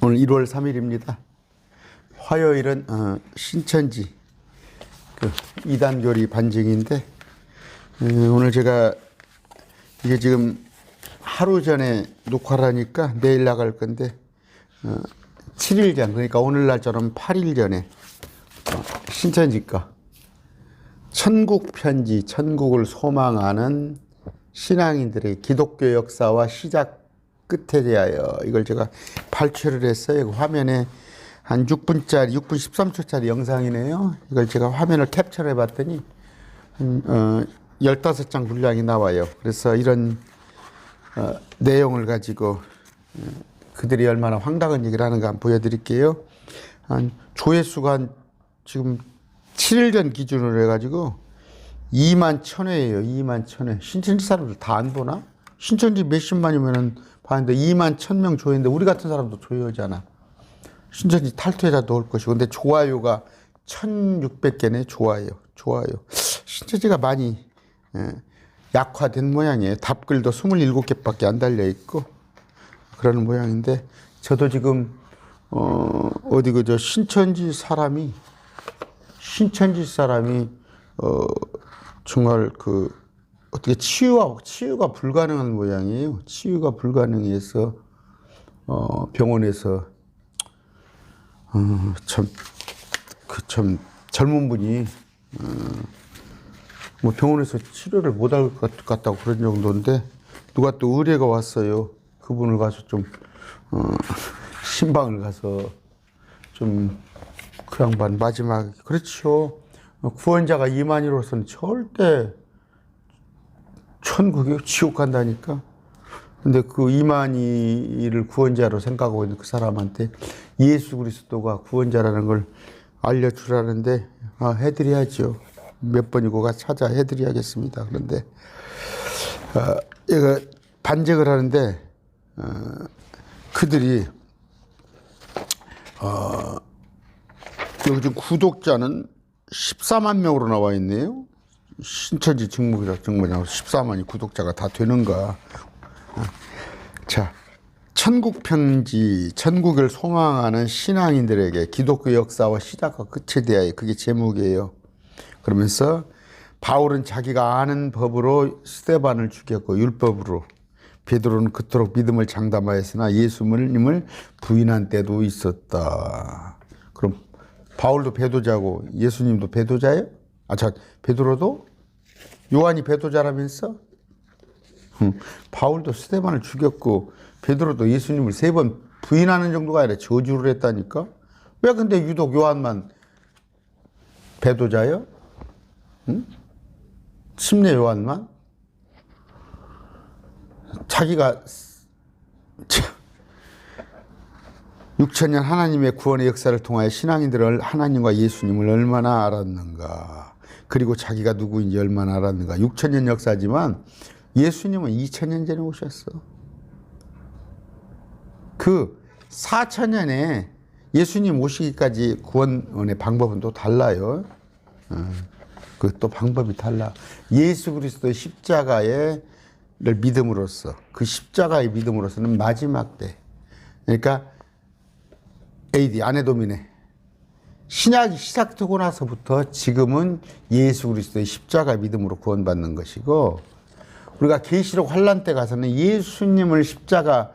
오늘 1월 3일입니다. 화요일은 신천지 그 이단교리 반증인데 오늘 제가 이게 지금 하루 전에 녹화를 하니까 내일 나갈 건데 7일 전, 그러니까 오늘날처럼 8일 전에 신천지가 천국 편지, 천국을 소망하는 신앙인들의 기독교 역사와 시작 끝에 대하여 이걸 제가 발췌를 했어요. 그 화면에 한 6분 13초짜리 영상이네요. 이걸 제가 화면을 캡처를 해봤더니 15장 분량이 나와요. 그래서 이런 내용을 가지고 그들이 얼마나 황당한 얘기를 하는가 한번 보여드릴게요. 한 조회수가 지금 7일 전 기준으로 해가지고 2만 1,000회예요. 2만 1,000회. 신천지 사람들 다 안 보나? 신천지 몇십만이면은 봤는데 2만 1,000명 조회인데 우리 같은 사람도 조회하잖아. 신천지 탈퇴자도 올 것이고. 근데 좋아요가 1,600개네. 좋아요. 신천지가 많이 약화된 모양이에요. 답글도 27개밖에 안 달려있고 그러는 모양인데 저도 지금 어디 그저 신천지 사람이 정말 그 어떻게 치유가 불가능한 모양이에요. 치유가 불가능해서 병원에서 참 젊은 분이 뭐 병원에서 치료를 못할 것 같다고 그런 정도인데 누가 또 의뢰가 왔어요. 그분을 가서 좀 신방을 가서 좀 그 양반 마지막 그렇죠. 구원자가 이만희로서는 절대 천국에 지옥 간다니까. 근데 그 이만희를 구원자로 생각하고 있는 그 사람한테 예수 그리스도가 구원자라는 걸 알려주라는데 해드려야죠. 몇 번이고 가 찾아 해드려야겠습니다. 그런데 얘가 반증을 하는데 그들이 여기 지금 구독자는 14만 명으로 나와 있네요. 신천지 직무기자 정보냐고 14만이 구독자가 다 되는가. 자, 천국 편지, 천국을 소망하는 신앙인들에게 기독교 역사와 시작과 끝에 대하여 그게 제목이에요. 그러면서 바울은 자기가 아는 법으로 스데반을 죽였고 율법으로 베드로는 그토록 믿음을 장담하였으나 예수님을 부인한 때도 있었다. 그럼 바울도 배도자고 예수님도 배도자예요? 베드로도? 요한이 배도자라면서? 바울도 스데반을 죽였고 베드로도 예수님을 3번 부인하는 정도가 아니라 저주를 했다니까? 왜 근데 유독 요한만 배도자예요? 침례 요한만? 자기가 6,000년 하나님의 구원의 역사를 통하여 신앙인들을 하나님과 예수님을 얼마나 알았는가. 그리고 자기가 누구인지 얼마나 알았는가. 6,000년 역사지만 예수님은 2,000년 전에 오셨어. 그 4,000년에 예수님 오시기까지 구원의 방법은 또 달라요. 그 또 방법이 달라. 예수 그리스도의 십자가를 믿음으로써 그 십자가의 믿음으로서는 마지막 때. 그러니까 AD 아네 도미네 신약이 시작되고 나서부터 지금은 예수 그리스도의 십자가 믿음으로 구원받는 것이고 우리가 계시록 환란 때 가서는 예수님을 십자가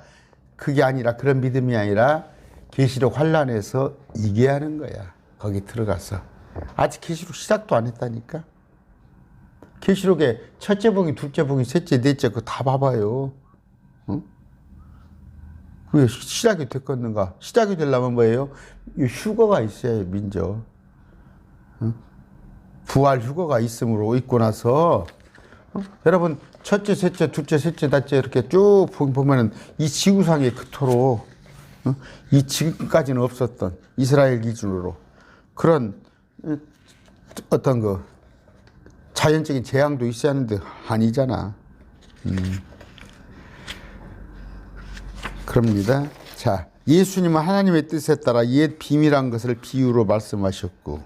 그게 아니라 그런 믿음이 아니라 계시록 환란에서 이게 하는 거야. 거기 들어가서 아직 계시록 시작도 안 했다니까. 계시록에 첫째 봉이, 둘째 봉이, 셋째, 넷째 그거 다 봐봐요. 왜 시작이 됐겠는가? 시작이 되려면 뭐예요? 휴거가 있어야 민족. 부활 휴거가 있고 나서 여러분 첫째, 셋째, 둘째, 셋째, 넷째 이렇게 쭉 보면은 이 지구상에 그토록 이 지금까지는 없었던 이스라엘 기준으로 그런 어떤 그 자연적인 재앙도 있어야 하는데 아니잖아. 그럽니다. 자, 예수님은 하나님의 뜻에 따라 옛 비밀한 것을 비유로 말씀하셨고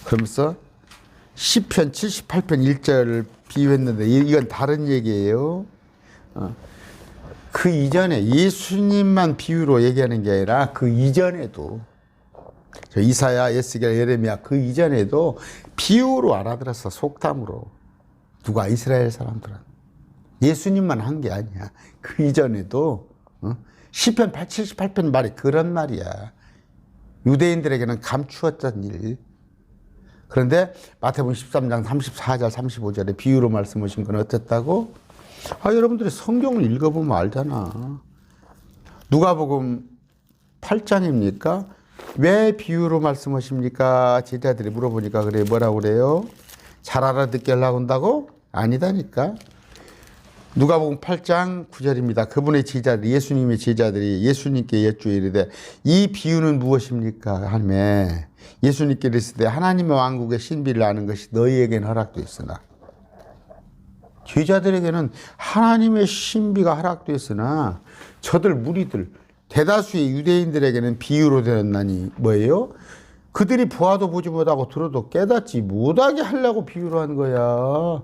그러면서 시편 78편 1절을 비유했는데 이건 다른 얘기예요. 그 이전에 예수님만 비유로 얘기하는 게 아니라 그 이전에도 저 이사야, 에스겔, 예레미야 그 이전에도 비유로 알아들었어. 속담으로. 누가? 이스라엘 사람들은. 예수님만 한 게 아니야. 그 이전에도 시편 78편 말이 그런 말이야. 유대인들에게는 감추었던 일. 그런데 마태복음 13장 34절 35절에 비유로 말씀하신 건 어땠다고? 여러분들이 성경을 읽어보면 알잖아. 누가복음 8장입니까? 왜 비유로 말씀하십니까? 제자들이 물어보니까 그래 뭐라고 그래요? 잘 알아듣게 하려고 한다고? 아니다니까. 누가복음 8장 9절입니다. 그분의 제자들, 예수님의 제자들이 예수님께 여쭈어 이르되 이 비유는 무엇입니까? 하며 예수님께 이르시되 하나님의 왕국의 신비를 아는 것이 너희에게는 허락되었으나 제자들에게는 하나님의 신비가 허락되었으나 저들 무리들 대다수의 유대인들에게는 비유로 되었나니 뭐예요? 그들이 보아도 보지 못하고 들어도 깨닫지 못하게 하려고 비유로 한 거야.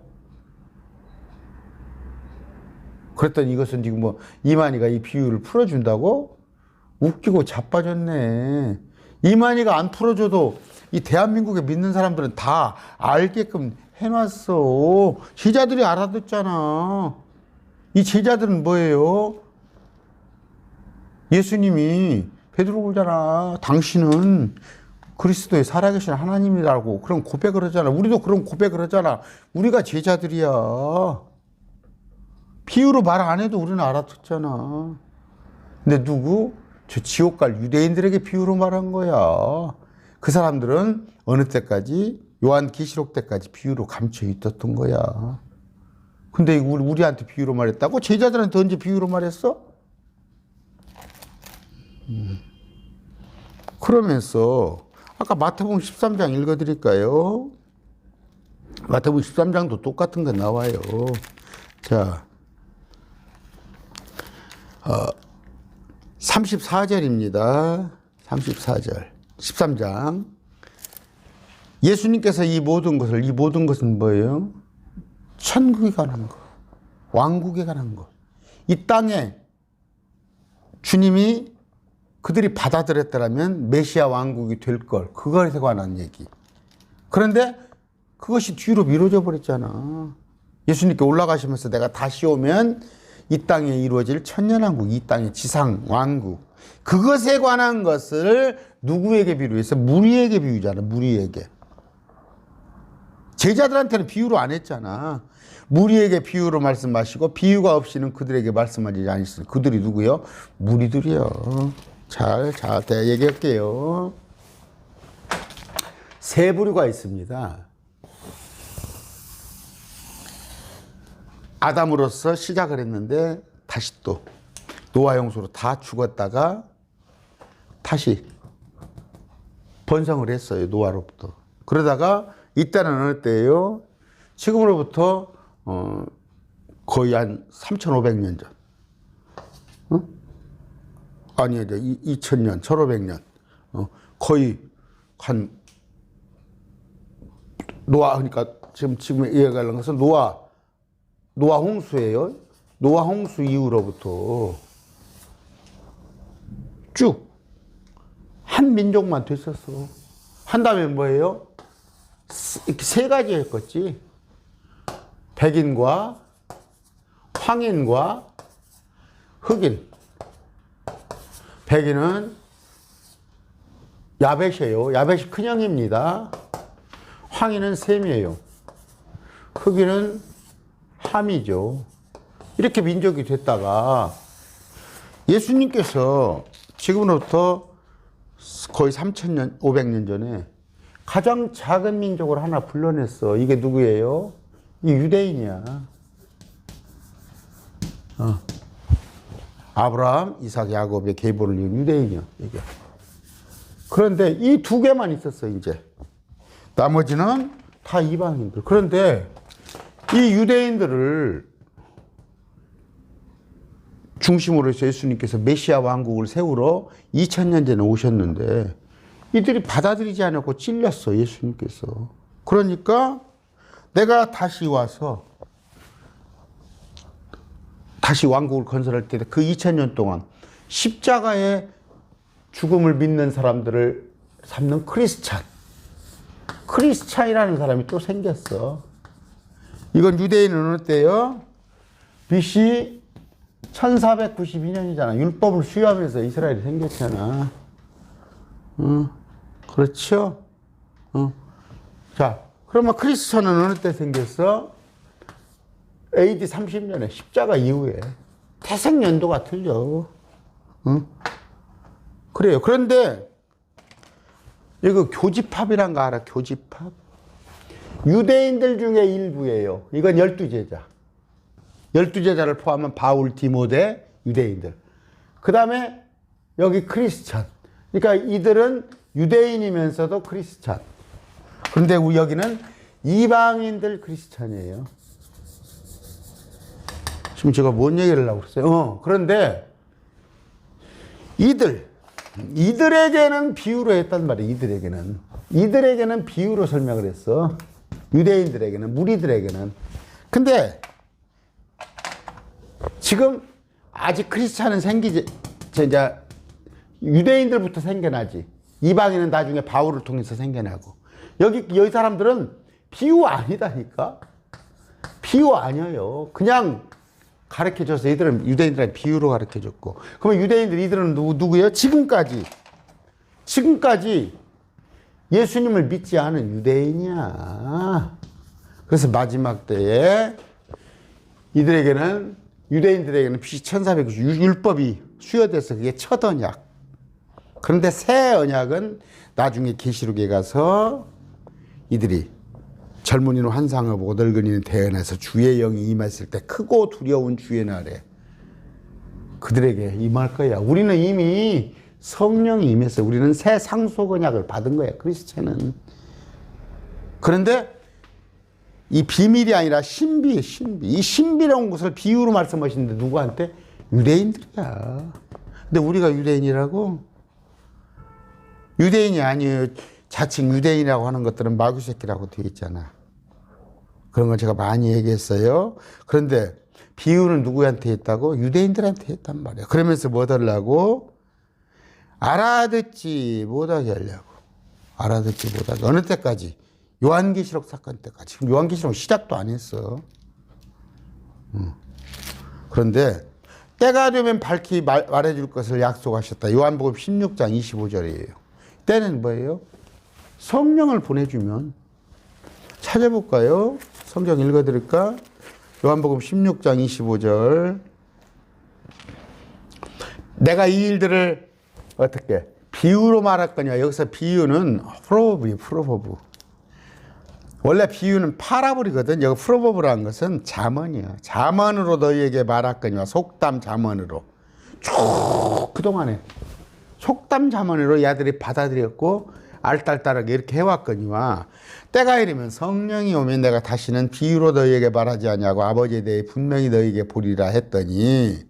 그랬더니 이것은 지금 뭐 이만희가 이 비유를 풀어준다고? 웃기고 자빠졌네. 이만희가 안 풀어줘도 이 대한민국에 믿는 사람들은 다 알게끔 해놨어. 제자들이 알아듣잖아. 이 제자들은 뭐예요? 예수님이 베드로 그러잖아. 당신은 그리스도의 살아계신 하나님이라고 그런 고백을 하잖아. 우리도 그런 고백을 하잖아. 우리가 제자들이야. 비유로 말 안 해도 우리는 알아듣잖아. 근데 누구? 저 지옥 갈 유대인들에게 비유로 말한 거야. 그 사람들은 어느 때까지? 요한계시록 때까지 비유로 감춰 있었던 거야. 근데 우리한테 비유로 말했다고? 제자들한테 언제 비유로 말했어? 그러면서 아까 마태복음 13장 읽어드릴까요? 마태복음 13장도 똑같은 거 나와요. 자, 34절입니다. 34절. 13장. 예수님께서 이 모든 것은 뭐예요? 천국에 관한 거. 왕국에 관한 거. 이 땅에 주님이 그들이 받아들였더라면 메시아 왕국이 될 걸. 그것에 관한 얘기. 그런데 그것이 뒤로 미뤄져 버렸잖아. 예수님께 올라가시면서 내가 다시 오면 이 땅에 이루어질 천년왕국, 이 땅의 지상 왕국. 그것에 관한 것을 누구에게 비유해서? 무리에게 비유잖아. 무리에게. 제자들한테는 비유로 안 했잖아. 무리에게 비유로 말씀하시고 비유가 없이는 그들에게 말씀하지 않으시니 그들이 누구요? 무리들이요. 자, 얘기할게요. 세 부류가 있습니다. 아담으로서 시작을 했는데 다시 또 노아 홍수로 다 죽었다가 다시 번성을 했어요. 노아로부터. 그러다가 이때는 어느 때예요? 지금으로부터 거의 한 3,500년 전. 아니요, 2000년, 1500년. 거의 한 노아, 그러니까 지금 이해가는 것은 노아 홍수예요. 노아 홍수 이후로부터 쭉 한 민족만 됐었어. 한 다음에 뭐예요? 세 가지 했겠지. 백인과 황인과 흑인. 백인은 야벳이에요. 야벳이 큰형입니다. 황인은 셈이에요. 흑인은 함이죠. 이렇게 민족이 됐다가 예수님께서 지금으로부터 거의 3,000년, 500년 전에 가장 작은 민족을 하나 불러냈어. 이게 누구예요? 이 유대인이야. 아브라함, 이삭, 야곱의 계보를 이은 유대인이야. 이게. 그런데 이 두 개만 있었어, 이제. 나머지는 다 이방인들. 그런데 이 유대인들을 중심으로 해서 예수님께서 메시아 왕국을 세우러 2000년 전에 오셨는데 이들이 받아들이지 않았고 찔렸어, 예수님께서. 그러니까 내가 다시 다시 왕국을 건설할 때 그 2000년 동안 십자가의 죽음을 믿는 사람들을 삼는 크리스찬이라는 사람이 또 생겼어. 이건 유대인은 어느 때요? BC 1492년이잖아. 율법을 수여하면서 이스라엘이 생겼잖아. 그렇죠? 자, 그러면 크리스찬은 어느 때 생겼어? AD 30년에 십자가 이후에. 태생 연도가 틀려. 그래요. 그런데 이거 교집합이란 거 알아? 교집합? 유대인들 중에 일부예요. 이건 12제자. 12제자를 포함한 바울, 디모데, 유대인들. 그 다음에 여기 크리스찬. 그러니까 이들은 유대인이면서도 크리스찬. 그런데 여기는 이방인들 크리스찬이에요. 지금 제가 뭔 얘기를 하고 있어요? 그런데 이들에게는 비유로 했단 말이에요. 이들에게는 비유로 설명을 했어. 유대인들에게는, 무리들에게는. 근데 지금 아직 크리스찬은 이제 유대인들부터 생겨나지. 이방인은 나중에 바울을 통해서 생겨나고. 여기 사람들은 비유 아니다니까? 비유 아니에요. 그냥 가르쳐줘서 유대인들한테 비유로 가르쳐줬고. 그러면 이들은 누구예요? 지금까지 예수님을 믿지 않은 유대인이야. 그래서 마지막 때에 유대인들에게는 BC 1490 율법이 수여돼서 그게 첫 언약. 그런데 새 언약은 나중에 계시록에 가서 이들이 젊은이는 환상을 보고 늙은이는 대언해서 주의 영이 임했을 때 크고 두려운 주의 날에 그들에게 임할 거야. 우리는 이미 성령이 임했어요. 우리는 새 상속 언약을 받은 거야. 크리스찬은. 그런데 이 비밀이 아니라 신비예요. 이 신비로운 것을 비유로 말씀하시는데 누구한테? 유대인들이야. 근데 우리가 유대인이라고? 유대인이 아니에요. 자칭 유대인이라고 하는 것들은 마귀새끼라고 되어 있잖아. 그런 걸 제가 많이 얘기했어요. 그런데 비유는 누구한테 했다고? 유대인들한테 했단 말이야. 그러면서 뭐 하려고? 알아듣지 못하게 하려고. 알아듣지 못하게. 어느 때까지? 요한계시록 사건 때까지. 지금 요한계시록 시작도 안 했어. 그런데 때가 되면 밝히 말해줄 것을 약속하셨다. 요한복음 16장 25절이에요. 때는 뭐예요? 성령을 보내주면. 찾아볼까요? 성경 읽어드릴까? 요한복음 16장 25절. 내가 이 일들을 어떻게 비유로 말할 거냐. 여기서 비유는 프로버브. 원래 비유는 파라볼이거든. 여기 프로버브라는 것은 잠언이야. 잠언으로 너희에게 말할 거냐. 속담 잠언으로. 쭉 그동안에 속담 잠언으로 야들이 받아들였고 알딸딸하게 이렇게 해왔거니와 때가 이르면 성령이 오면 내가 다시는 비유로 너희에게 말하지 아니하고 아버지에 대해 분명히 너희에게 보리라 했더니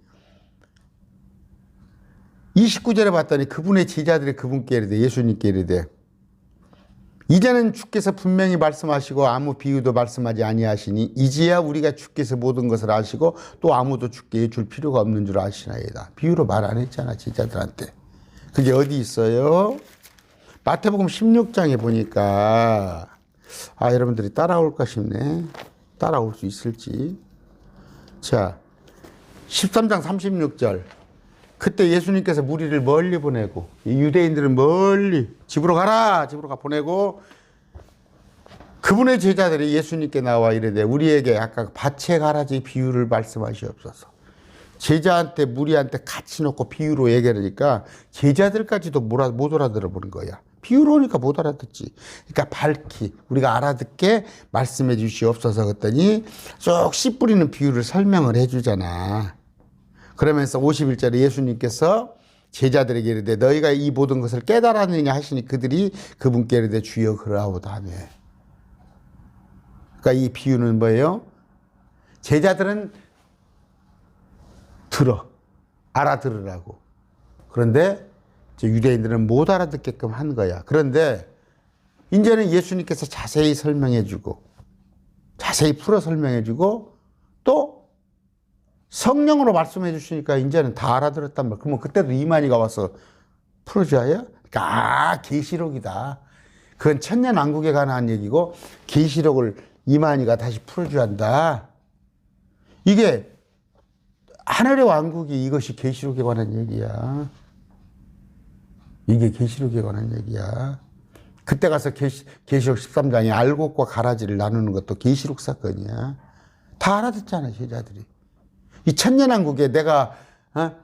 29절에 봤더니 그분의 제자들이 그분께 이르되 예수님께 이르되 이제는 주께서 분명히 말씀하시고 아무 비유도 말씀하지 아니하시니 이제야 우리가 주께서 모든 것을 아시고 또 아무도 주께 줄 필요가 없는 줄 아시나이다. 비유로 말 안 했잖아 제자들한테. 그게 어디 있어요? 마태복음 16장에 보니까 여러분들이 따라올까 싶네. 따라올 수 있을지. 자 13장 36절. 그때 예수님께서 무리를 멀리 보내고 이 유대인들은 멀리 집으로 가 보내고 그분의 제자들이 예수님께 나와 이르되 우리에게 아까 밭에 가라지 비유를 말씀하시옵소서. 제자한테 무리한테 같이 놓고 비유로 얘기하니까 제자들까지도 못 알아들어 보는 거야. 비유로 하니까 못 알아듣지. 그러니까 밝히 우리가 알아듣게 말씀해 주시옵소서 그랬더니 쭉 씨 뿌리는 비유를 설명을 해주잖아. 그러면서 51절에 예수님께서 제자들에게 이르되 너희가 이 모든 것을 깨달았느냐 하시니 그들이 그분께 이르되 주여 그러하오다 하며. 그러니까 이 비유는 뭐예요? 제자들은 알아들으라고. 그런데 유대인들은 못 알아듣게끔 한 거야. 그런데 이제는 예수님께서 자세히 설명해주고 자세히 풀어 설명해주고 또 성령으로 말씀해 주시니까 이제는 다 알아들었단 말이야. 그러면 그때도 이만희가 와서 풀어줘야? 그러니까 계시록이다. 그건 천년왕국에 관한 얘기고 계시록을 이만희가 다시 풀어줘야 한다. 이게 하늘의 왕국이 이것이 계시록에 관한 얘기야. 이게 계시록에 관한 얘기야. 그때 가서 계시록 13장에 알곡과 가라지를 나누는 것도 계시록 사건이야. 다 알아듣잖아, 제자들이. 이 천년왕국에 내가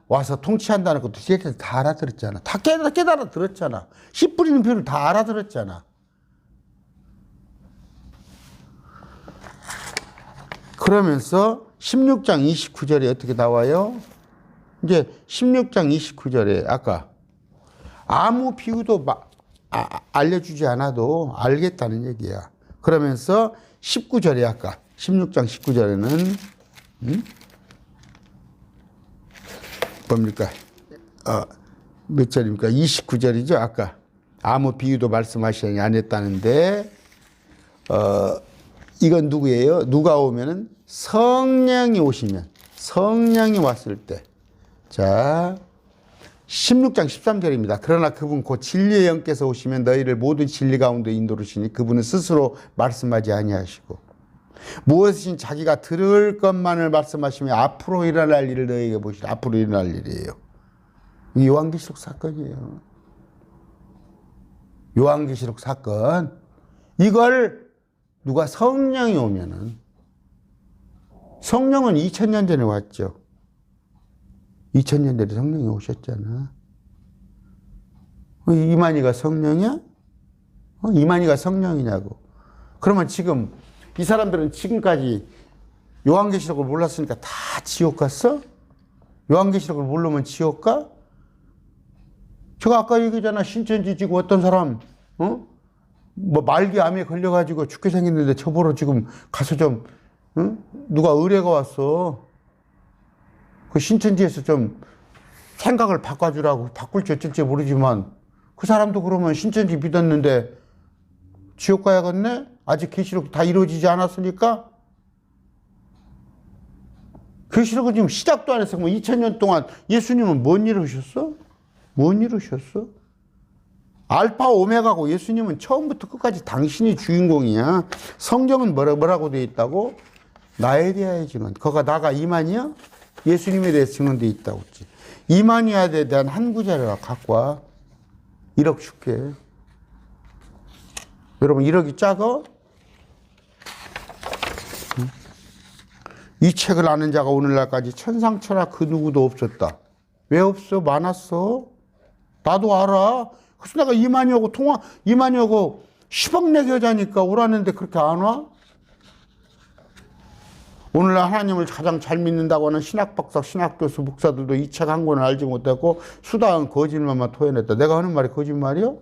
와서 통치한다는 것도 제자들이 다 알아들었잖아. 다 깨달아 들었잖아. 씨 뿌리는 표를 다 알아들었잖아. 그러면서 16장 29절에 어떻게 나와요? 이제 16장 29절에 아까 아무 비유도 알려주지 않아도 알겠다는 얘기야. 그러면서 19절에 아까 16장 19절에는 뭡니까? 몇 절입니까? 29절이죠. 아까 아무 비유도 말씀하시지 않았다는데 이건 누구예요? 누가 오면은 성령이 오시면, 성령이 왔을 때. 자, 16장 13절입니다. 그러나 그분 곧 진리의 영께서 오시면 너희를 모든 진리 가운데 인도르시니 그분은 스스로 말씀하지 아니하시고 무엇이든 자기가 들을 것만을 말씀하시며 앞으로 일어날 일을 너희에게 보시라. 앞으로 일어날 일이에요. 요한계시록 사건이에요. 요한계시록 사건. 이걸 누가 성령이 오면은, 성령은 2000년 전에 왔죠. 2000년 전에 성령이 오셨잖아. 이만희가 성령이야? 이만희가 성령이냐고. 그러면 지금 이 사람들은 지금까지 요한계시록을 몰랐으니까 다 지옥 갔어? 요한계시록을 모르면 지옥 가? 제가 아까 얘기했잖아. 신천지 지고 어떤 사람 뭐 말기암에 걸려가지고 죽게 생겼는데 저보러 지금 가서 좀 누가 의뢰가 왔어. 그 신천지에서 좀 생각을 바꿔주라고. 바꿀지 어쩔지 모르지만 그 사람도 그러면 신천지 믿었는데 지옥 가야겠네? 아직 계시록 다 이루어지지 않았으니까? 계시록은 지금 시작도 안 했어. 뭐 2000년 동안 예수님은 뭔 일을 하셨어? 뭔 일을 하셨어? 알파 오메가고 예수님은 처음부터 끝까지 당신이 주인공이야. 성경은 뭐라고 되어 있다고? 나에 대하여 증언. 거가 나가 이만희야? 예수님에 대해서 증언되어 있다고 했지. 이만희에 대한 한 구절을 갖고 와. 1억 줄게. 여러분 1억이 작아? 이 책을 아는 자가 오늘날까지 천상천하 그 누구도 없었다. 왜 없어? 많았어. 나도 알아. 그래서 내가 이만희하고 10억 내 겨자니까 오라는데 그렇게 안 와? 오늘날 하나님을 가장 잘 믿는다고 하는 신학박사, 신학교수, 목사들도 이 책 한 권을 알지 못했고 수다한 거짓말만 토해냈다. 내가 하는 말이 거짓말이야?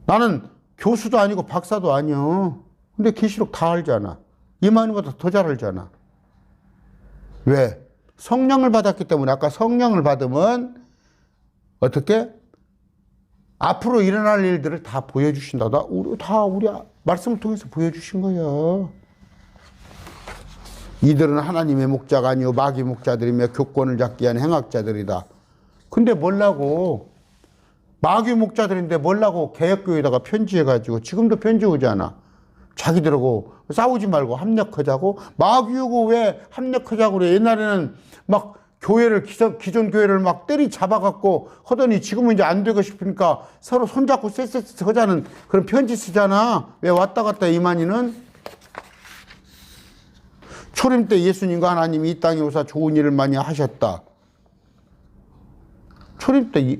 나는 교수도 아니고 박사도 아니야. 근데 계시록 다 알잖아. 이만희보다 더 잘 알잖아. 왜? 성령을 받았기 때문에. 아까 성령을 받으면 어떻게? 앞으로 일어날 일들을 다 보여주신다. 우리 말씀을 통해서 보여주신 거야. 이들은 하나님의 목자가 아니요 마귀 목자들이며 교권을 잡기 위한 행악자들이다. 근데 뭐라고? 마귀 목자들인데 뭐라고 개혁교회에다가 편지해가지고 지금도 편지 오잖아. 자기들하고 싸우지 말고 합력하자고. 마귀하고 왜 합력하자고 그래. 옛날에는 막 교회를 기존 교회를 막 때리 잡아갖고 하더니 지금은 이제 안 되고 싶으니까 서로 손잡고 쎄쎄쎄 하자는 그런 편지 쓰잖아. 왜 왔다 갔다 이만희는? 초림 때 예수님과 하나님이 이 땅에 오사 좋은 일을 많이 하셨다. 초림 때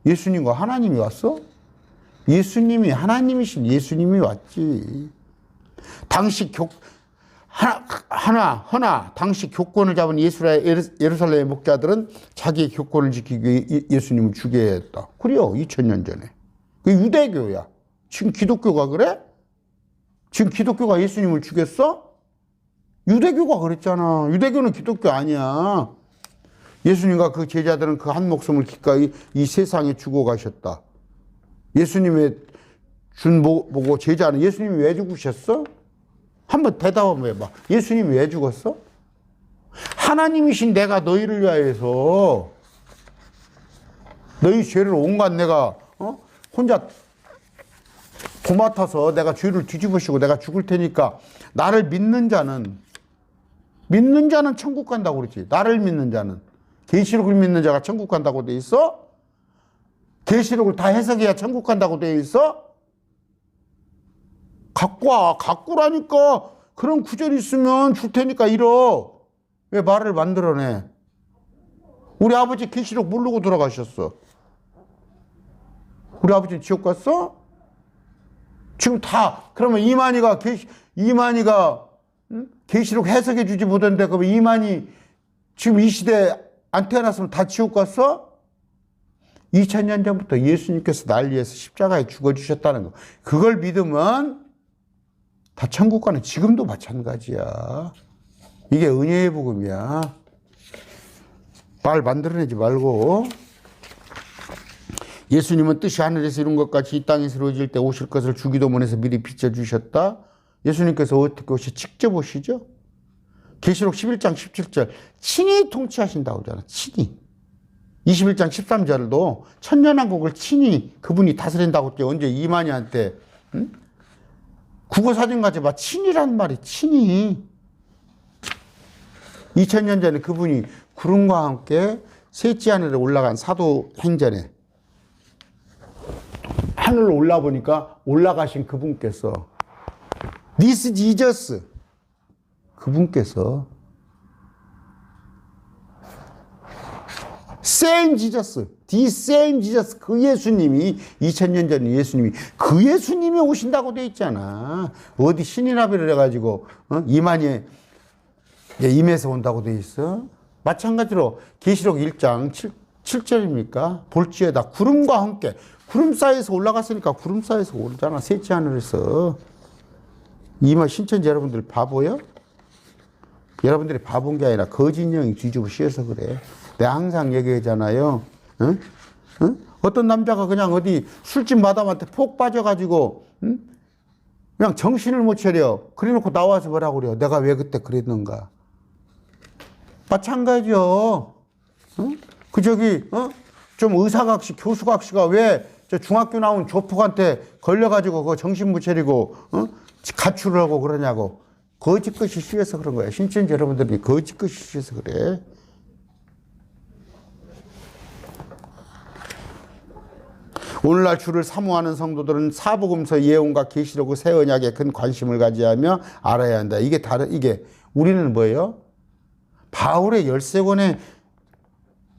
예수님과 하나님이 왔어? 예수님이 하나님이신 예수님이 왔지. 당시 당시 교권을 잡은 예루살렘의 목자들은 자기의 교권을 지키기 위해 예수님을 죽여야 했다. 그래요. 2000년 전에. 그 유대교야. 지금 기독교가 그래? 지금 기독교가 예수님을 죽였어? 유대교가 그랬잖아. 유대교는 기독교 아니야. 예수님과 그 제자들은 그 한 목숨을 기꺼이 이 세상에 주고 가셨다. 예수님의 준 보고 제자는 예수님이 왜 죽으셨어? 한번 대답 한번 해봐. 예수님이 왜 죽었어? 하나님이신 내가 너희를 위하여서 너희 죄를 온갖 내가 혼자 도맡아서 내가 죄를 뒤집으시고 내가 죽을 테니까 나를 믿는 자는 천국 간다고 그러지. 나를 믿는 자는. 계시록을 믿는 자가 천국 간다고 돼 있어? 계시록을 다 해석해야 천국 간다고 돼 있어? 갖고 라니까. 그런 구절이 있으면 줄 테니까 잃어. 왜 말을 만들어내? 우리 아버지 계시록 모르고 돌아가셨어. 우리 아버지는 지옥 갔어? 지금 다 그러면 이만희가 계시록 해석해 주지 못했는데 그러면 이만희 지금 이 시대에 안 태어났으면 다 지옥 갔어? 2000년 전부터 예수님께서 날 위해서 십자가에 죽어주셨다는 거. 그걸 믿으면 다 천국 가는. 지금도 마찬가지야. 이게 은혜의 복음이야. 말 만들어내지 말고. 예수님은 뜻이 하늘에서 이룬 것 같이 이 땅에서 이루어질 때 오실 것을 주기도문에서 미리 비춰주셨다. 예수님께서 어떻게 오시? 직접 오시죠. 계시록 11장 17절 친히 통치하신다고 하잖아. 친히. 21장 13절도 천년왕국을 친히 그분이 다스린다고 했죠. 언제 이만희한테. 응? 국어사전 가지 마. 친히란 말이 친히. 2000년 전에 그분이 구름과 함께 셋째 하늘에 올라간 사도행전에 하늘로 올라보니까 올라가신 그분께서 This Jesus 그분께서 Same Jesus, the same Jesus 그 예수님이 2000년 전 예수님이 그 예수님이 오신다고 돼 있잖아. 어디 신이라비를 해가지고 이만희의 임에서 온다고 돼 있어. 마찬가지로 계시록 1장 7절입니까? 볼지에다 구름과 함께 구름 사이에서 올라갔으니까 구름 사이에서 오르잖아. 셋째 하늘에서. 이마 신천지 여러분들 바보요? 여러분들이 바본 게 아니라 거짓 영이 뒤집어 씌워서 그래. 내가 항상 얘기하잖아요. 응? 응? 어떤 남자가 그냥 어디 술집 마담한테 폭 빠져가지고 응? 그냥 정신을 못 차려. 그래놓고 나와서 뭐라고 그래요. 내가 왜 그때 그랬는가. 마찬가지요. 응? 좀 의사각시 교수각시가 왜 저 중학교 나온 조폭한테 걸려가지고 그 정신 못 차리고 가출을 하고 그러냐고. 거짓것이 쉬워서 그런 거야. 신천지 여러분들이 거짓것이 쉬워서 그래. 오늘날 주를 사모하는 성도들은 사복음서 예언과 계시록의 새 언약에 큰 관심을 가져야 하며 알아야 한다. 이게 우리는 뭐예요? 바울의 13권에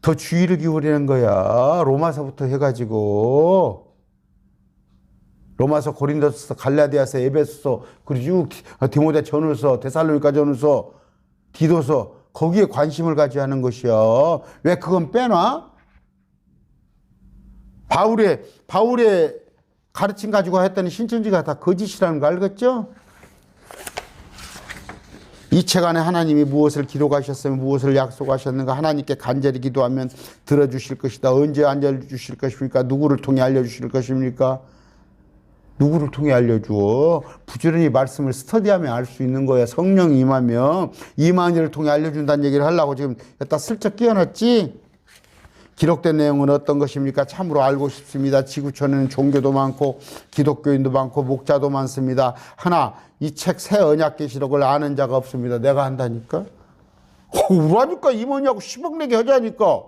더 주의를 기울이는 거야. 로마서부터 해가지고. 로마서, 고린도서, 갈라디아서, 에베소서, 그리고 디모데 전후서, 데살로니가 전후서, 디도서 거기에 관심을 가져야 하는 것이야. 왜 그건 빼놔? 바울의 가르침 가지고 했더니 신천지가 다 거짓이라는 거 알겠죠? 이 책 안에 하나님이 무엇을 기록하셨으면 무엇을 약속하셨는가. 하나님께 간절히 기도하면 들어주실 것이다. 언제 알려주실 것입니까? 누구를 통해 알려주실 것입니까? 누구를 통해 알려줘? 부지런히 말씀을 스터디하면 알 수 있는 거야. 성령이 임하면 이만희를 통해 알려준다는 얘기를 하려고 지금 여기다 슬쩍 끼워놨지? 기록된 내용은 어떤 것입니까? 참으로 알고 싶습니다. 지구촌에는 종교도 많고 기독교인도 많고 목자도 많습니다. 하나 이 책 새 언약 계시록을 아는 자가 없습니다. 내가 한다니까? 우라니까 임원이하고 10억 내게 하자니까.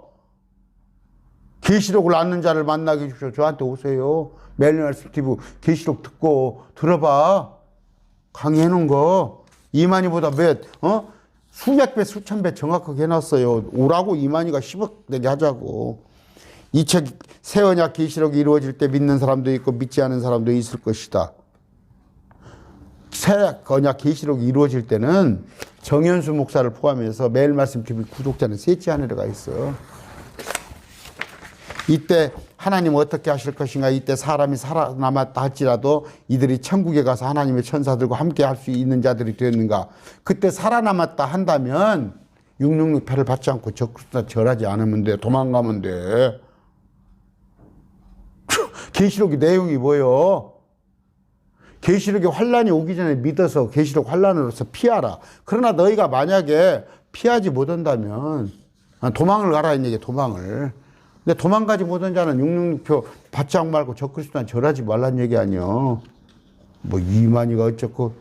계시록을 아는 자를 만나게 해주십시오. 저한테 오세요. 멜리널 스티브 계시록 듣고 들어봐. 강의해놓은 거 이만희보다 수백 배, 수천 배 정확하게 해놨어요. 오라고 이만희가 10억 내게 하자고. 이 책 새 언약 계시록이 이루어질 때 믿는 사람도 있고 믿지 않은 사람도 있을 것이다. 새 언약 계시록이 이루어질 때는 정현수 목사를 포함해서 매일 말씀 TV 구독자는 셋째 하늘에가 있어. 이때 하나님 어떻게 하실 것인가. 이때 사람이 살아남았다 할지라도 이들이 천국에 가서 하나님의 천사들과 함께 할 수 있는 자들이 되었는가. 그때 살아남았다 한다면 666패를 받지 않고 절하지 않으면 돼. 도망가면 돼. 계시록의 내용이 뭐요? 계시록의 환란이 오기 전에 믿어서 계시록 환란으로서 피하라. 그러나 너희가 만약에 피하지 못한다면 도망을 가라는 얘기야, 도망을. 근데 도망가지 못한 자는 666표 바짝 말고 적그리스도한 절하지 말란 얘기 아니요. 뭐 이만희가 어쩌고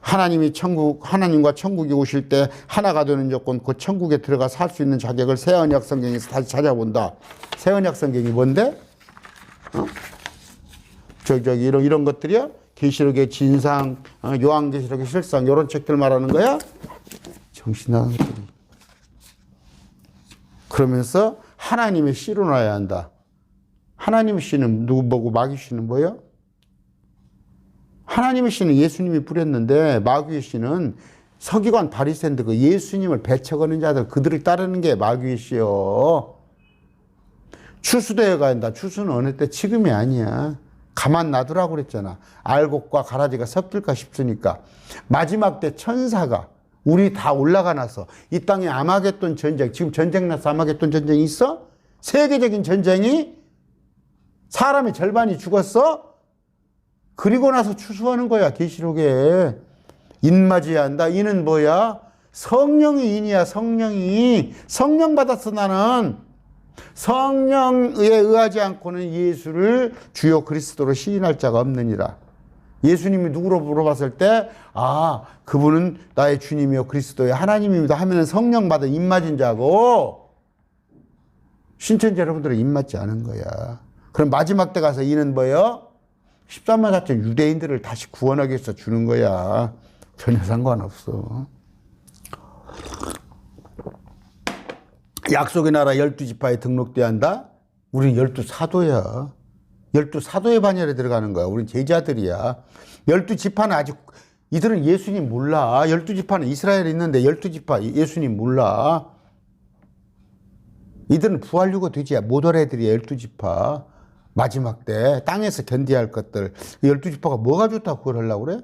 하나님과 천국이 오실 때 하나가 되는 조건, 그 천국에 들어가 살 수 있는 자격을 새 언약 성경에서 다시 찾아본다. 새 언약 성경이 뭔데? 이런 것들이야? 계시록의 진상, 요한계시록의 실상, 이런 책들 말하는 거야? 정신 나간 소리. 그러면서 하나님의 씨로 놔야 한다. 하나님의 씨는 누구 보고 마귀 씨는 뭐예요? 하나님의 씨는 예수님이 뿌렸는데 마귀의 씨는 서기관 바리새인들 그 예수님을 배척하는 자들 그들을 따르는 게 마귀의 씨요. 추수되어 가야 한다. 추수는 어느 때? 지금이 아니야. 가만 놔두라고 그랬잖아. 알곡과 가라지가 섞일까 싶으니까. 마지막 때 천사가 우리 다 올라가 나서 이 땅에 아마겟돈 전쟁, 지금 전쟁 나서 아마겟돈 전쟁이 있어? 세계적인 전쟁이 사람의 절반이 죽었어? 그리고 나서 추수하는 거야. 계시록에 인맞이해야 한다. 이는 뭐야? 성령이 인이야. 성령이. 성령 받았어 나는. 성령에 의하지 않고는 예수를 주요 그리스도로 시인할 자가 없느니라. 예수님이 누구로 물어봤을 때 그분은 나의 주님이요 그리스도의 하나님입니다 하면은 성령 받은 입맞은 자고, 신천지 여러분들은 입맞지 않은 거야. 그럼 마지막 때 가서 이는 뭐예요? 13만 4천 유대인들을 다시 구원하기 위해서 주는 거야. 전혀 상관없어. 약속의 나라 12지파에 등록돼야 한다? 우린 12사도야. 12사도의 반열에 들어가는 거야. 우린 제자들이야. 12지파는 아직, 이들은 예수님 몰라. 12지파는 이스라엘에 있는데 12지파 예수님 몰라. 이들은 부활유고 돼지야. 못할 애들이야. 12지파. 마지막 때 땅에서 견뎌야 할 것들. 12지파가 뭐가 좋다고 그걸 하려고 그래?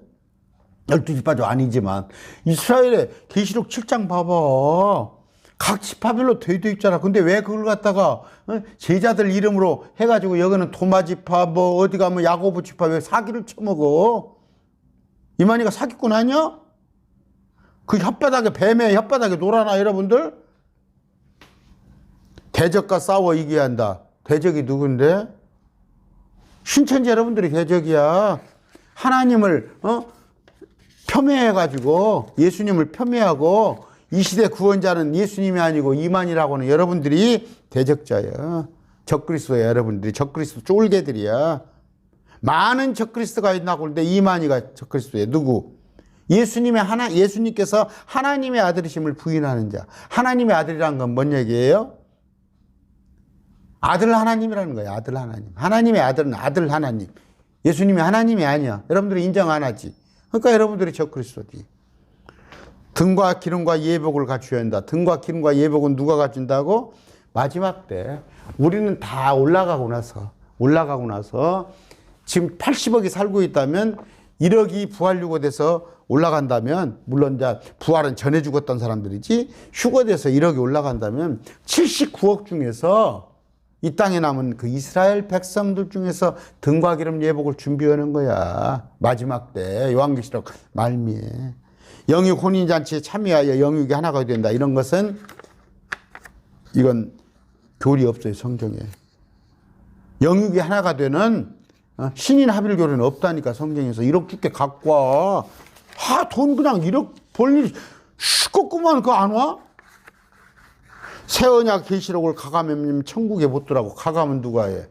12지파도 아니지만 이스라엘의 계시록 7장 봐봐. 각 지파별로 되어 있잖아. 근데 왜 그걸 갖다가 제자들 이름으로 해가지고 여기는 도마지파 뭐 어디 가면 야고보 지파 왜 사기를 쳐먹어? 이만희가 사기꾼 아니야? 그 혓바닥에 뱀의 혓바닥에 놀아나 여러분들? 대적과 싸워 이겨야 한다. 대적이 누군데? 신천지 여러분들이 대적이야. 하나님을 폄훼해가지고 예수님을 폄훼하고 이 시대 구원자는 예수님이 아니고 이만희라고는 여러분들이 대적자야. 적그리스도야. 여러분들이 적그리스도 쫄개들이야. 많은 적그리스도가 있나고 그런데 이만희가 적그리스도야. 누구? 예수님께서 하나님의 아들이심을 부인하는 자. 하나님의 아들이라는 건 뭔 얘기예요? 아들 하나님이라는 거야. 아들 하나님. 하나님의 아들은 아들 하나님. 예수님이 하나님이 아니야. 여러분들이 인정 안 하지. 그러니까 여러분들이 적그리스도지. 등과 기름과 예복을 갖춰야 한다. 등과 기름과 예복은 누가 갖춘다고? 마지막 때 우리는 다 올라가고 나서 지금 80억이 살고 있다면 1억이 부활유고 돼서 올라간다면, 물론 이제 부활은 전에 죽었던 사람들이지, 휴거돼서 1억이 올라간다면 79억 중에서 이 땅에 남은 그 이스라엘 백성들 중에서 등과 기름 예복을 준비하는 거야. 마지막 때 요한계시록 말미에. 영육 혼인잔치에 참여하여 영육이 하나가 된다. 이런 것은 이건 교리 없어요. 성경에. 영육이 하나가 되는 신인 합일교리는 없다니까. 성경에서 1억 줄게 갖고 와. 돈 그냥 1억 벌 일 시끄럽구만. 그거 안 와? 새 언약 계시록을 가가면 천국에 못 들어가고 가가면 누가 해?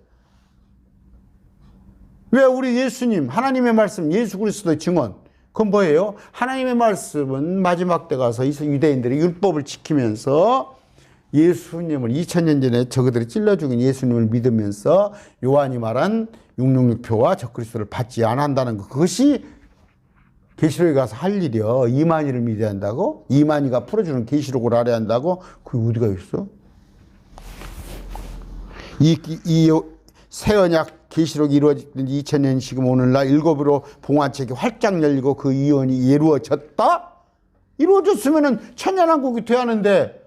왜 우리 예수님 하나님의 말씀 예수 그리스도의 증언 그건 뭐예요? 하나님의 말씀은 마지막 때 가서 유대인들이 율법을 지키면서 예수님을 2000년 전에 저그들이 찔러 죽인 예수님을 믿으면서 요한이 말한 666표와 적그리스도를 받지 않는다는 것. 그것이 계시록에 가서 할 일이요. 이만희를 믿어야 한다고? 이만희가 풀어주는 계시록을 알아야 한다고? 그게 어디가 있어? 이 새 언약 계시록이 이루어진 2000년 지금 오늘날 일곱으로 봉화책이 활짝 열리고 그 이언이 이루어졌다? 이루어졌으면은 천년왕국이 돼야 하는데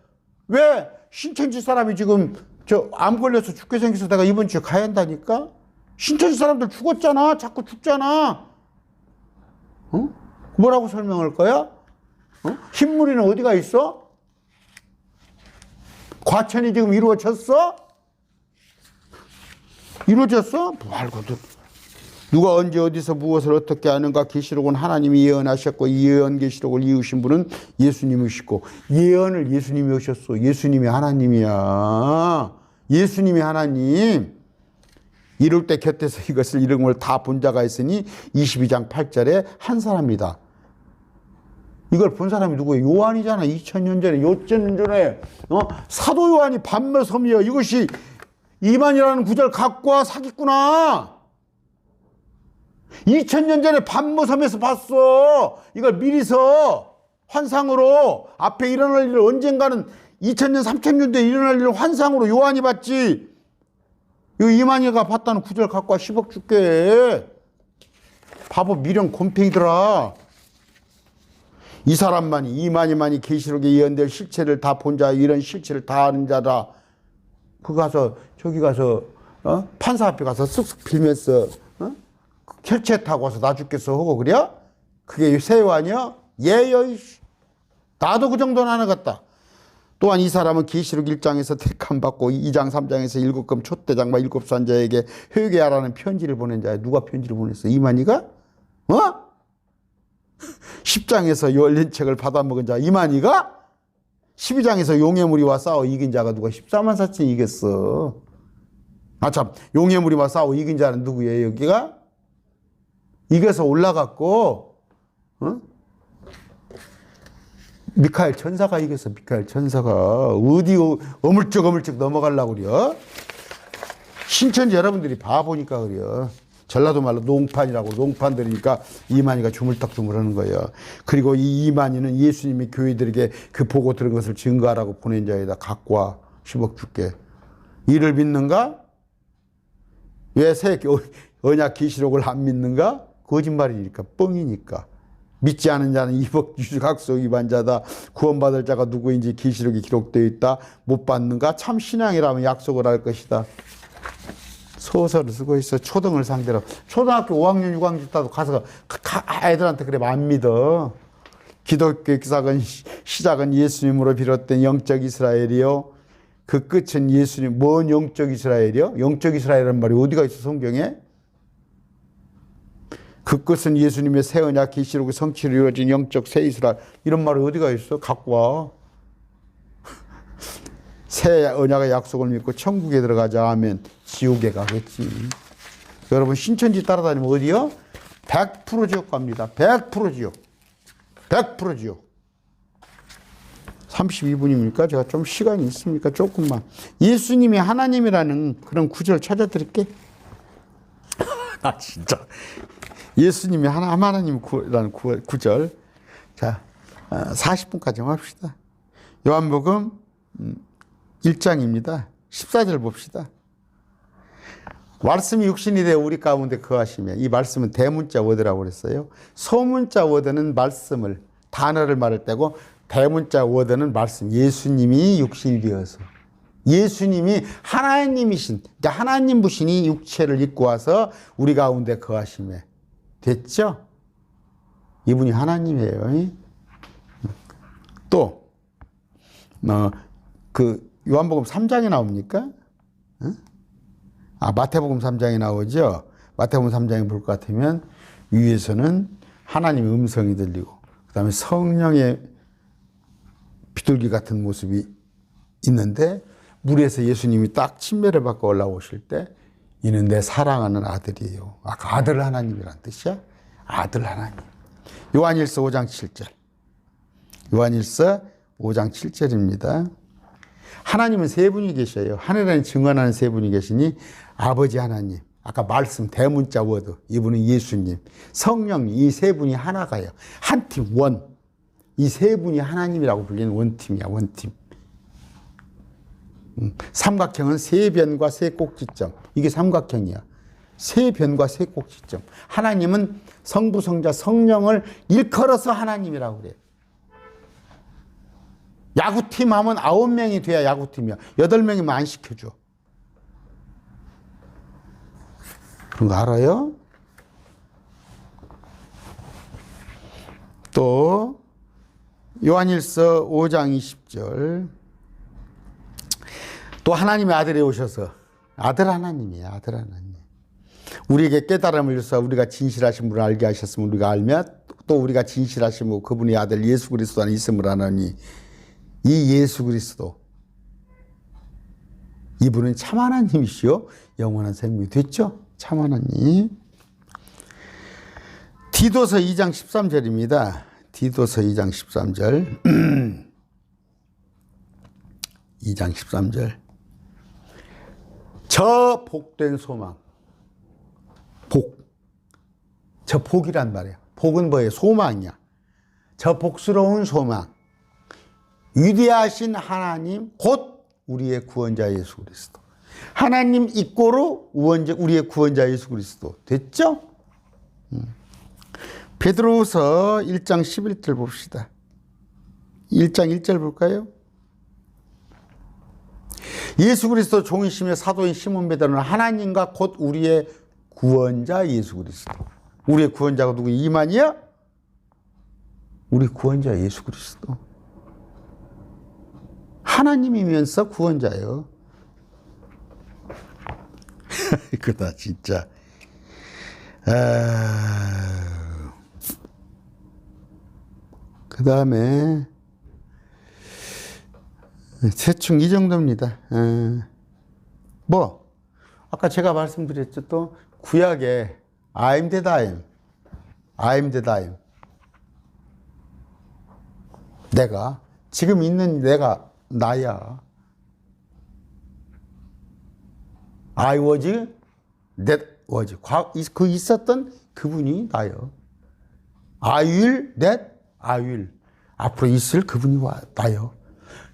왜 신천지 사람이 지금 암 걸려서 죽게 생겨서 내가 이번 주에 가야 한다니까? 신천지 사람들 죽었잖아. 자꾸 죽잖아. 뭐라고 설명할 거야? 흰무리는 어디가 있어? 과천이 지금 이루어졌어? 이루어졌어? 뭐 알고도. 누가 언제 어디서 무엇을 어떻게 하는가. 계시록은 하나님이 예언하셨고 이 예언 계시록을 이으신 분은 예수님이시고 예언을 예수님이 하셨어. 예수님이 하나님이야. 예수님이 하나님. 이룰 때 곁에서 이것을 이룬 걸 다 본 자가 있으니 22장 8절에 한 사람이다. 이걸 본 사람이 누구예요? 요한이잖아. 2000년 전에, 요천 전에 사도 요한이 밤매섬이여 이것이 이만이라는 구절 갖고 와 사기꾼아. 2000년 전에 밤매섬에서 봤어. 이걸 미리서 환상으로 앞에 일어날 일을 언젠가는 2000년 3000년대에 일어날 일을 환상으로 요한이 봤지. 이거 이만희가 봤다는 구절 갖고 와 10억 줄게. 바보 미련 곰팽이들아. 이 사람만이 이만희만이 계시록에 예언될 실체를 다 본 자, 이런 실체를 다 아는 자다. 그 가서 저기 가서 판사 앞에 가서 쓱쓱 빌면서 혈체 타고 와서 나 죽겠어 하고 그래? 그게 세요 아니야? 예요. 나도 그 정도는 안 하겠다. 또한 이 사람은 계시록 1장에서 택함 받고 2장 3장에서 7금 촛대장마 7산자에게 회개하라는 편지를 보낸 자야. 누가 편지를 보냈어? 이만희가? 10장에서 열린 책을 받아먹은 자 이만희가? 12장에서 용의 무리와 싸워 이긴 자가 누가? 14만 4천 이겼어. 참, 용의 무리와 싸워 이긴 자는 누구예요 여기가? 이겨서 올라갔고 미카엘 천사가 이겼어. 미카엘 천사가 어디 어물쩍 넘어가려고 그래요. 신천지 여러분들이 바보니까 그래요. 전라도 말로 농판이라고. 농판 들으니까 이만희가 주물딱주물하는 거예요. 그리고 이 이만희는 예수님이 교회들에게 그 보고 들은 것을 증거하라고 보낸 자에다 갖고 와 10억 줄게. 이를 믿는가? 왜 새 언약 계시록을 안 믿는가? 거짓말이니까, 뻥이니까. 믿지 않은 자는 이복 유주각속 위반자다. 구원받을 자가 누구인지 계시록에 기록되어 있다. 못 받는가? 참 신앙이라면 약속을 할 것이다. 소설을 쓰고 있어. 초등을 상대로. 초등학교 5학년 6학년 때도 가서 애들한테 그래 안 믿어. 기독교 시작은 예수님으로 비롯된 영적 이스라엘이요. 그 끝은 예수님. 뭔 영적 이스라엘이요? 영적 이스라엘이라는 말이 어디가 있어 성경에? 그 끝은 예수님의 새 언약 계시록의 성취로 이루어진 영적 새 이스라엘. 이런 말이 어디가 있어? 갖고 와. 새 언약의 약속을 믿고 천국에 들어가자 하면 지옥에 가겠지. 여러분 신천지 따라다니면 어디요? 100% 지옥 갑니다. 100% 지옥. 100% 지옥. 32분입니까? 제가 좀 시간이 있습니까? 조금만. 예수님이 하나님이라는 그런 구절 찾아드릴게. 나 진짜. 예수님이 하나님이라는 구절. 자, 40분까지 합시다. 요한복음 1장입니다. 14절 봅시다. 말씀이 육신이 되어 우리 가운데 거하시며. 이 말씀은 대문자 워드라고 그랬어요. 소문자 워드는 말씀을, 단어를 말할 때고, 대문자 워드는 말씀. 예수님이 육신이 되어서. 예수님이 하나님이신, 그러니까 하나님 부신이 육체를 입고 와서 우리 가운데 거하시며. 됐죠? 이분이 하나님이에요. 또, 요한복음 3장에 나옵니까? 마태복음 3장에 나오죠? 마태복음 3장에 볼 것 같으면 위에서는 하나님의 음성이 들리고, 그 다음에 성령의 비둘기 같은 모습이 있는데, 물에서 예수님이 딱 침례를 받고 올라오실 때, 이는 내 사랑하는 아들이에요. 아까 아들 하나님이란 뜻이야? 아들 하나님. 요한일서 5장 7절. 요한일서 5장 7절입니다. 하나님은 세 분이 계셔요. 하늘에 증언하는 세 분이 계시니 아버지 하나님, 아까 말씀 대문자 워드, 이분은 예수님, 성령, 이 세 분이 하나가요. 한 팀, 원. 이 세 분이 하나님이라고 불리는 원팀이야, 원팀. 삼각형은 세 변과 세 꼭지점. 이게 삼각형이야. 세 변과 세 꼭지점. 하나님은 성부, 성자, 성령을 일컬어서 하나님이라고 그래요. 야구팀 하면 9명이 돼야 야구팀이야. 8명이면 안 시켜줘. 그런 거 알아요? 또 요한일서 5장 20절. 또 하나님의 아들이 오셔서 아들 하나님이에요. 아들 하나님. 우리에게 깨달음을 주셔서 우리가 진실하신 분을 알게 하셨으면 우리가 알면 또 우리가 진실하시고 그분의 아들 예수 그리스도 안에 있음을 아느니 이 예수 그리스도 이분은 참 하나님이시요 영원한 생명이 됐죠. 참 하나님. 디도서 2장 13절입니다. 디도서 2장 13절 2장 13절 저 복된 소망 저 복이란 말이야. 복은 뭐예요? 소망이야. 저 복스러운 소망 위대하신 하나님 곧 우리의 구원자 예수 그리스도. 하나님 있고로 우리의 구원자 예수 그리스도. 됐죠? 베드로후서 1장 11절 봅시다. 1장 1절 볼까요? 예수 그리스도 종이시며 사도인 시몬 베드로는 하나님과 곧 우리의 구원자 예수 그리스도. 우리의 구원자가 누구? 이만이야? 우리 구원자 예수 그리스도. 하나님이면서 구원자예요. 이거다 진짜. 그 다음에 대충 이 정도입니다. 뭐 아까 제가 말씀드렸죠. 또 구약에 I'm the time, I'm the time. 내가 지금 있는 내가 나야. I was, that was. 그 있었던 그분이 나요. I will, that I will. 앞으로 있을 그분이 나요.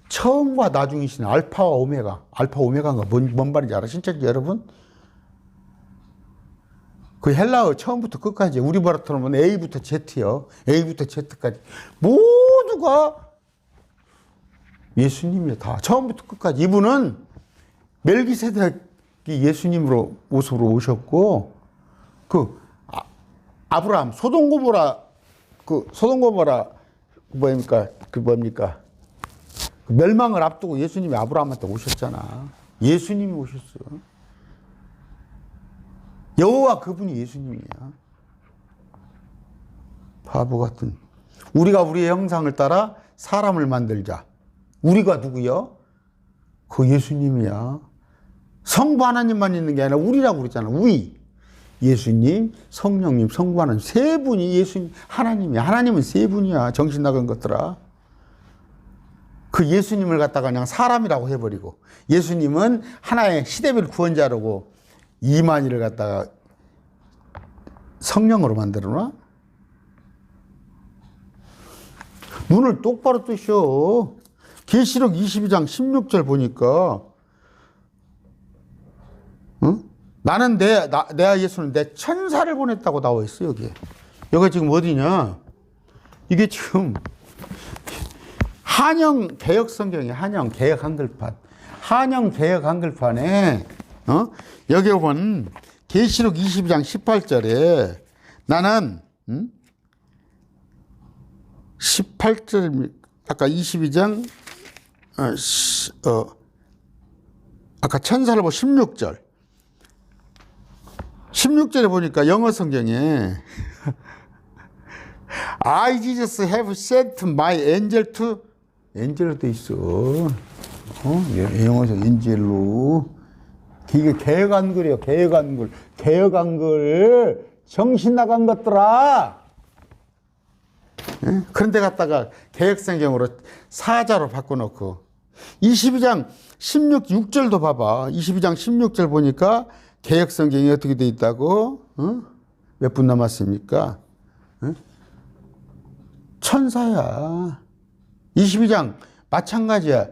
처음과 나중이신 알파와 오메가. 알파 오메가가 뭔 말인지 알아시죠, 여러분? 그 헬라어 처음부터 끝까지 우리 말처럼 A부터 Z요. A부터 Z까지 모두가 예수님이에요. 다 처음부터 끝까지. 이분은 멜기세덱이 예수님으로 모습으로 오셨고 그 아브라함 소돔고모라 뭡니까? 멸망을 앞두고 예수님이 아브라함한테 오셨잖아. 예수님이 오셨어요. 여호와 그분이 예수님이야. 바보 같은. 우리가 우리의 형상을 따라 사람을 만들자. 우리가 누구요? 그 예수님이야. 성부 하나님만 있는 게 아니라 우리라고 그랬잖아. 우리. 예수님, 성령님, 성부 하나님 세 분이 예수님, 하나님이야. 하나님은 세 분이야. 정신 나간 것들아. 그 예수님을 갖다가 그냥 사람이라고 해버리고 예수님은 하나의 시대별 구원자라고 이만희를 갖다가 성령으로 만들어놔? 눈을 똑바로 뜨셔. 계시록 22장 16절 보니까 응? 나는 내 예수는 내 천사를 보냈다고 나와 있어. 여기가 지금 어디냐? 이게 지금 한영 개혁 성경이 한영 개혁 한글판. 한영 개혁 한글판에 여기 보면 계시록 22장 18절에 나는 18절 아까 22장 아까 천사를 보고 16절에 보니까 영어 성경에 I Jesus have sent my angel to 엔젤로 돼 있어. 영어에서 엔젤로. 이게 개혁한글이에요. 개혁한글. 개혁한글. 정신 나간 것들아. 그런데 갖다가 개혁성경으로 사자로 바꿔놓고 22장 6절도 봐봐. 22장 16절 보니까 개혁성경이 어떻게 돼 있다고? 몇 분 남았습니까? 천사야. 22장 마찬가지야.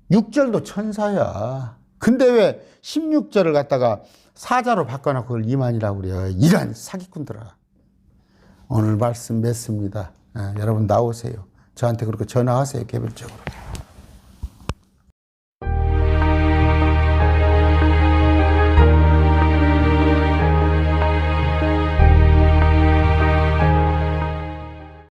6절도 천사야. 근데 왜 16절을 갖다가 사자로 바꿔놓고 그걸 이만이라고 그래요. 이런 사기꾼들아. 오늘 말씀 맺습니다. 여러분 나오세요. 저한테 그렇게 전화하세요. 개별적으로.